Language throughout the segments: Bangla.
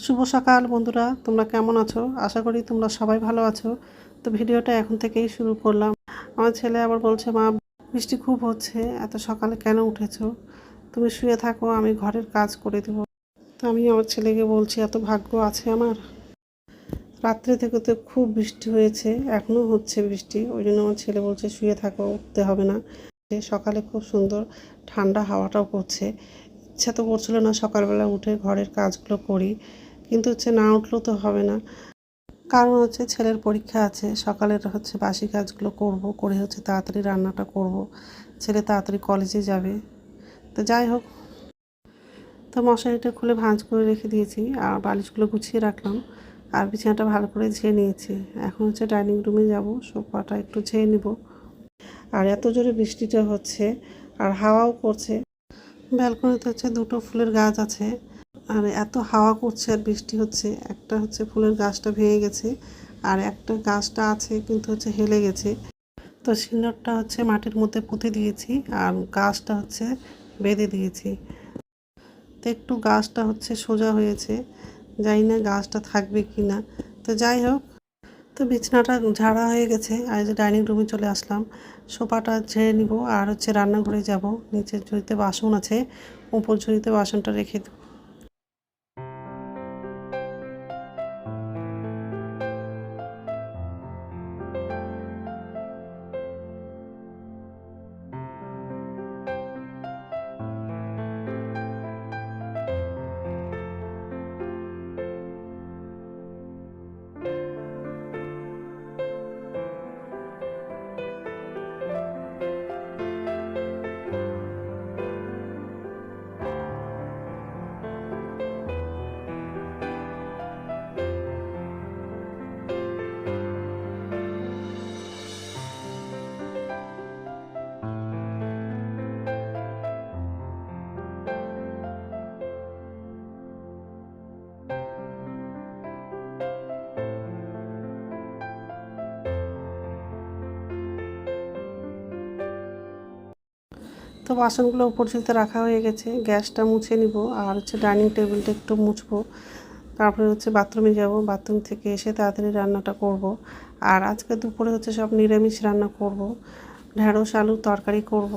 শুভ সকাল বন্ধুরা, তোমরা কেমন আছো? আশা করি তোমরা সবাই ভালো আছো। তো ভিডিওটা এখন থেকেই শুরু করলাম। আমার ছেলে আবার বলছে, মা বৃষ্টি খুব হচ্ছে, এত সকালে কেন উঠেছো? তুমি শুয়ে থাকো, আমি ঘরের কাজ করে দেবো। তো আমি আমার ছেলেকে বলছি, এত ভাগ্য আছে আমার। রাত্রে থেকে তো খুব বৃষ্টি হয়েছে, এখনও হচ্ছে বৃষ্টি, ওই জন্য আমার ছেলে বলছে শুয়ে থাকো, উঠতে হবে না। সকালে খুব সুন্দর ঠান্ডা হাওয়াটাও করছে। ইচ্ছা তো করছিল না সকালবেলা উঠে ঘরের কাজগুলো করি, কিন্তু না উঠলেও তো হবে না। কারণ ছেলের পরীক্ষা আছে, সকালের বাসি কাজগুলো করব, করে তাড়াতাড়ি রান্নাটা করব। ছেলে তাড়াতাড়ি কলেজে যাবে। তো যাই হোক, তো মশারিটা খুলে ভাঁজ করে রেখে দিয়েছি আর বালিশগুলো গুছিয়ে রাখলাম আর বিছানাটা ভালো করে ঝেয়ে নিয়েছি। এখন ডাইনিং রুমে যাব, সোফাটা একটু ঝেয়ে নিব। আর এত জোরে বৃষ্টিটা হচ্ছে আর হাওয়াও করছে। ব্যালকনিতে দুটো ফুলের গাছ আছে, আর এত হাওয়া করছে আর বৃষ্টি হচ্ছে। একটা ফুলের গাছটা ভেঙে গেছে, আর একটা গাছটা আছে কিন্তু হেলে গেছে। তো সিন্দুরটা মাটির মধ্যে পুঁতে দিয়েছি আর গাছটা বেঁধে দিয়েছি। তো একটু গাছটা সোজা হয়েছে, জানি না গাছটা থাকবে কি না। তো যাই হোক, তো বিছানাটা ঝাড়া হয়ে গেছে আর ডাইনিং রুমে চলে আসলাম। সোফাটা ঝেড়ে নিব আর রান্নাঘরে যাব। নিচের ঝুড়িতে বাসন আছে, উপর ঝুড়িতে বাসনটা রেখে দেব। তো বাসনগুলো উপর ঝুড়িতে রাখা হয়ে গেছে, গ্যাসটা মুছে নিব আর ডাইনিং টেবিলটা একটু মুছবো। তারপরে বাথরুমে যাব, বাথরুম থেকে এসে তাড়াতাড়ি রান্নাটা করব। আর আজকে দুপুরে সব নিরামিষ রান্না করব। ঢেঁড়স আলুর তরকারি করব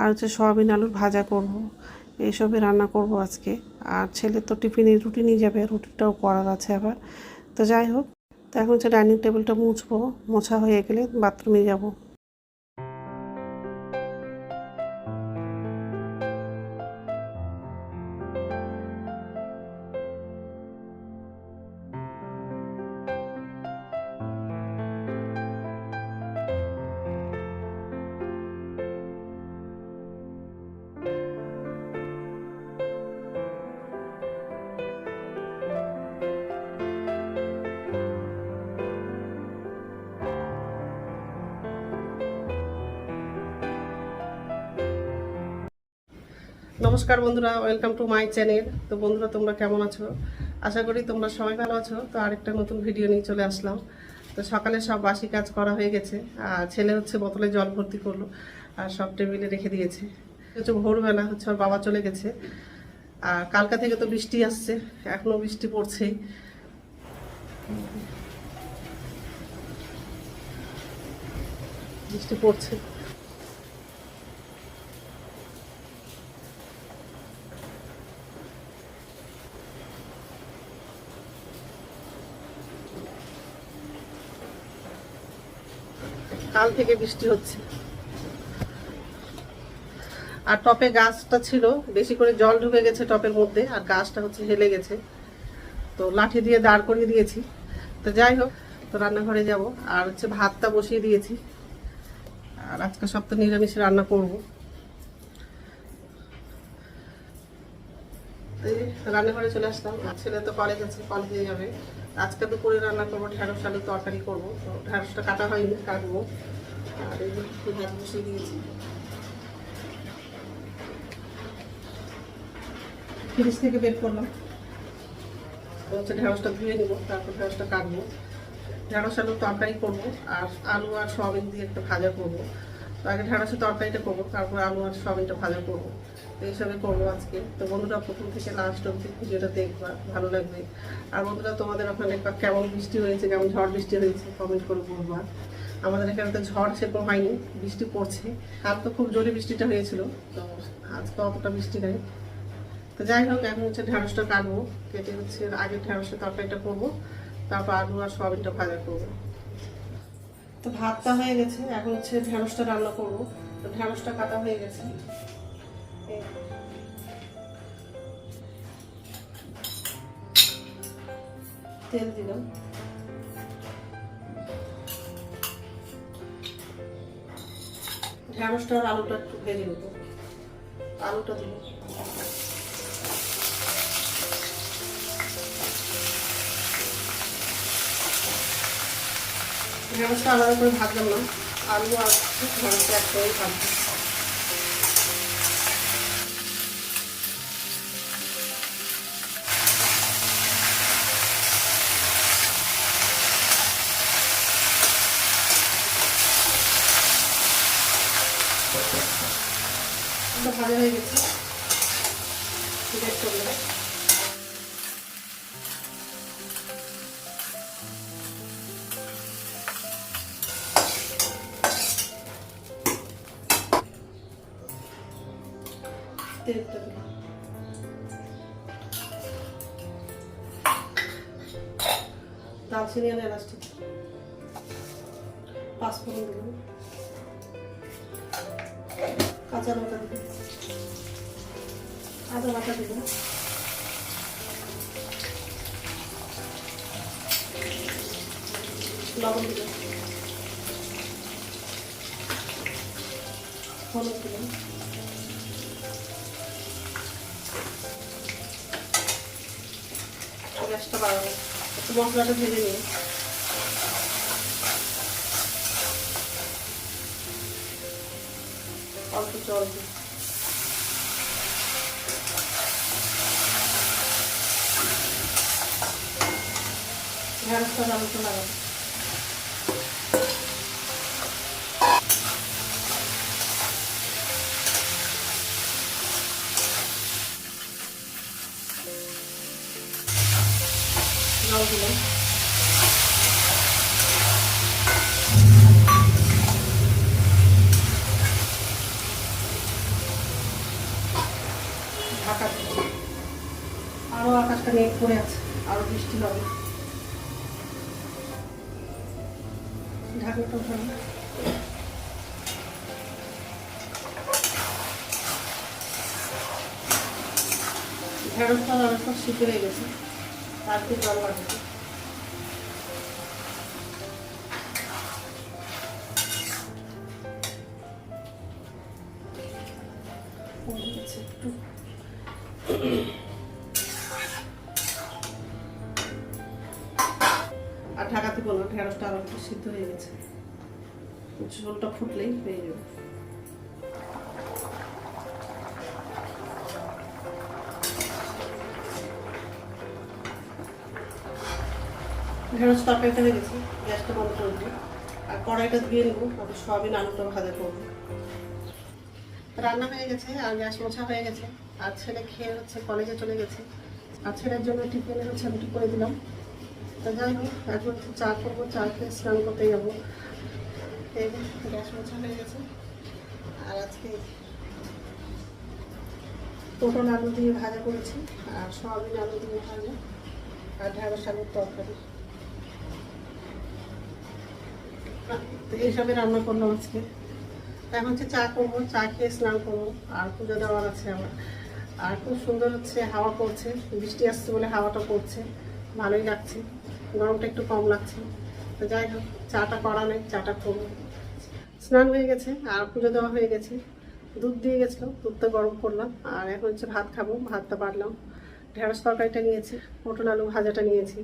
আর সয়াবিন আলুর ভাজা করব। এইসবই রান্না করব আজকে। আর ছেলে তো টিফিনে রুটি নিয়ে যাবে, রুটিটাও করার আছে আবার। তো যাই হোক, তো এখন ডাইনিং টেবিলটা মুছবো, মোছা হয়ে গেলে বাথরুমে যাব। নমস্কার বন্ধুরা, ওয়েলকাম টু মাই চ্যানেল। তো বন্ধুরা, তোমরা কেমন আছো? আশা করি তোমরা সবাই ভালো আছো। তো আরেকটা নতুন ভিডিও নিয়ে চলে আসলাম। তো সকালে সব বাসি কাজ করা হয়ে গেছে আর ছেলে বোতলে জল ভর্তি করলো আর সব টেবিলে রেখে দিয়েছে। ভোরবেলা ওর বাবা চলে গেছে। আর কালকা থেকে তো বৃষ্টি আসছে, এখনো বৃষ্টি পড়ছেই। বৃষ্টি পড়ছে। কাল থেকে বৃষ্টি হচ্ছে। আর টপে গাছটা ছিল, বেশি করে জল ঢুকে গেছে টপের মধ্যে আর গাছটা হেলে গেছে। তো লাঠি দিয়ে দাঁড় করিয়ে দিয়েছি। তো যাই হোক, তো রান্নাঘরে যাব আর ভাতটা বসিয়ে দিয়েছি। আর আজকে সব তো নিরামিষ রান্না করব। রান্নাঘরে চলে আসলাম। আর ছেলে তো কলেজ আছে, কলেজে যাবে। আজকে দুপুরে রান্না করবো ঢেঁড়স আলুর তরকারি করবো। তো ঢেঁড়সটা কাটা হয়নি, কাটবো। আর এই ভাত বসিয়ে দিয়েছি। ফ্রিজ থেকে বের করলাম। ঢেঁড়সটা ধুয়ে নিব, তারপর ঢেঁড়সটা কাটবো। ঢেঁড়স আলুর তরকারি করবো আর আলু আর সয়াবিন দিয়ে একটা ভাজা করবো। তো আগে ঢেঁড়সের তরকারিটা করবো, তারপর আলু আর সয়াবিনটা ভাজা করবো। তো এইসবে করবো আজকে। তো বন্ধুরা প্রথম থেকে লাস্ট অব্দি ভিডিওটা দেখবা, ভালো লাগবে। আর বন্ধুরা তোমাদের ওখানে কেমন বৃষ্টি হয়েছে, কেমন ঝড় বৃষ্টি হয়েছে কমেন্ট করে বলবা। আমাদের এখানে তো ঝড় সেরকম হয়নি, বৃষ্টি পড়ছে। কাল তো খুব জোরে বৃষ্টিটা হয়েছিল, তো আজকে অতটা বৃষ্টি নেই। তো যাই হোক, এখন হচ্ছে ঢেঁড়সটা কাটবো, কেটে হচ্ছে আগে ঢেঁড়সের তরকারিটা করবো, তারপর আলু আর সয়াবিনটা ভাজা করবো। তো ভাতটা হয়ে গেছে, এখন হচ্ছে ঢেঁড়সটা রান্না করবো। তো ঢেঁড়সটা কাটা হয়ে গেছে, তেল দিলাম, ঢেঁড়সটা আর আলুটা একটু ভেজে নেবো। আলুটা দিব, ঢেঁড়সটা আলাদা করে ভাজলাম না, আলু আর ঢেঁড়সটা একসাথেই ভাজবো। ভাজা হয়ে গেছে, বেশ করলাম। তেলটা দিলাম, দারচিনি আর এলাচটা, পাঁচফোড়ন দিলাম, কাঁচা লঙ্কা দিলাম, আদা বাটা দিলাম, লবণ দিলাম, হলুদ দিলাম, গ্যাসটা বাড়াবো, একটু মশলাটা ভেজে নিয়ে অল্প জল দিই, ঢেঁড়সটা আলুটা লাগাবো। জল দিলাম, ঢাকা দিলাম। আরো আকাশটা মেঘ করে আছে, আরো বৃষ্টি হবে। ঢাকনাটা উঠানো, ঢেঁড়সটা আলুটা সিদ্ধ হয়ে গেছে, তারপর জল বাড়বে। একটু আর ঢাকা দিব না, ঢেঁড়সটা আরো একটু সিদ্ধ হয়ে গেছে, ঝোলটা ফুটলেই হয়ে যাবে। ঢেঁড়স তরকারিটা হয়ে গেছে, গ্যাসটা বন্ধ করে দেবো আর কড়াইটা ধুয়ে নেবো, তারপর সয়াবিন আলুটা ভাজা করবো। রান্না হয়ে গেছে আর গ্যাস মোছা হয়ে গেছে, আর ছেলে খেয়ে হচ্ছে কলেজে চলে গেছে, আর ছেলের জন্য টিফিনে হচ্ছে রুটি করে দিলাম। তো যাই হোক, এখন চা করবো, চা খেয়ে স্নান করতে যাবো। এই গ্যাস মোছা হয়ে গেছে, আর আজকে পটল আলু দিয়ে ভাজা করেছি, আর সয়াবিন আলু দিয়ে ভাজা, আর ঢেঁড়স আলুর তরকারি। তো এইসবই রান্না করলাম আজকে। এখন হচ্ছে চা করবো, চা খেয়ে স্নান করবো, আর পুজো দেওয়ার আছে আমার। আর খুব সুন্দর হচ্ছে হাওয়া পড়ছে, বৃষ্টি আসছে বলে হাওয়াটা পড়ছে, ভালোই লাগছে, গরমটা একটু কম লাগছে। তো যাই হোক, চাটা করা নেই, চাটা করবো। স্নান হয়ে গেছে আর পুজো দেওয়া হয়ে গেছে, দুধ দিয়ে গেছিলো, দুধটা গরম করলাম। আর এখন হচ্ছে ভাত খাবো, ভাতটা বাড়লাম, ঢেঁড়স তরকারিটা নিয়েছি, পটল আলু ভাজাটা নিয়েছি।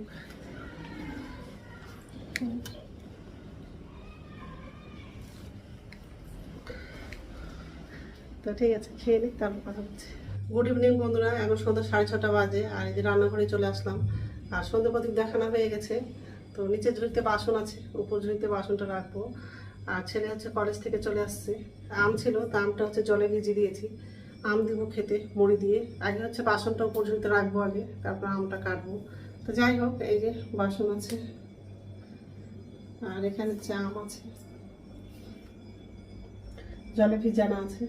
তো ঠিক আছে, খেয়ে নিই, তারপর কথা বলছি। গুড ইভিনিং বন্ধুরা, এখন সন্ধ্যা 6:30 বাজে, আর এই যে রান্নাঘরে চলে আসলাম। আর সন্ধ্যা প্রদীপ দেখানো হয়ে গেছে, তো নিচের ঝুড়িতে বাসন আছে, উপর ঝুড়িতে বাসনটা রাখবো। আর ছেলে হচ্ছে কলেজ থেকে চলে আসছে। আম ছিল, তো আমটা হচ্ছে জলে ভিজিয়ে দিয়েছি। আম দিব খেতে মুড়ি দিয়ে। আগে হচ্ছে বাসনটা পর্যন্ত রাখবো, আগে তারপর আমটা কাটবো। তো যাই হোক, এই যে বাসন আছে, আর এখানে হচ্ছে আম আছে, জলে ভিজানো আছে।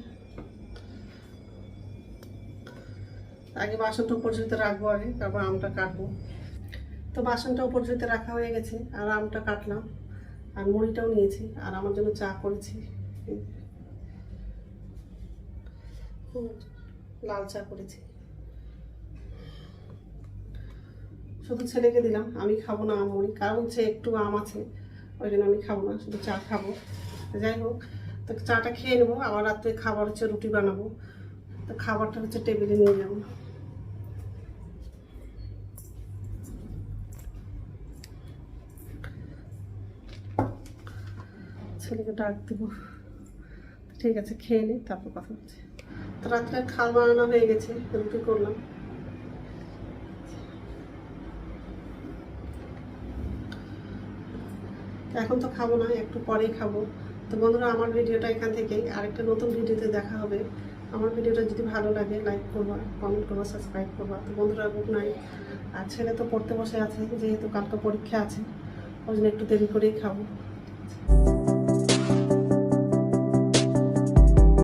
আগে বাসনটা পর্যন্ত রাখবো, আগে তারপর আমটা কাটবো। তো বাসনটা উপর জুড়ে রাখা হয়ে গেছে, আর আমটা কাটলাম, আর মুড়িটাও নিয়েছি, আর আমার জন্য চা করেছি, লাল চা করেছি। শুধু ছেলেকে দিলাম, আমি খাবো না আম মুড়ি, কারণ হচ্ছে একটু আম আছে, ওই জন্য আমি খাবো না, শুধু চা খাবো। যাই হোক, তো চাটা খেয়ে নেবো, আবার রাত্রে খাবার হচ্ছে রুটি বানাবো। তো খাবারটা হচ্ছে টেবিলে নিয়ে যাবো। ছেলেকে ডাক দেবো। ঠিক আছে, খেয়ে নিই, তারপর কথা হচ্ছে। তো রাত্রে খাবার বানানো হয়ে গেছে, রুটি করলাম। এখন তো খাবো না, একটু পরেই খাবো। তো বন্ধুরা, আমার ভিডিওটা এখান থেকেই, আরেকটা নতুন ভিডিওতে দেখা হবে। আমার ভিডিওটা যদি ভালো লাগে লাইক করবা, কমেন্ট করবা, সাবস্ক্রাইব করবা। তো বন্ধুরা, গুড নাইট। আর ছেলে তো পড়তে বসে আছে, যেহেতু কালকে পরীক্ষা আছে, ওই জন্য একটু দেরি করেই খাবো।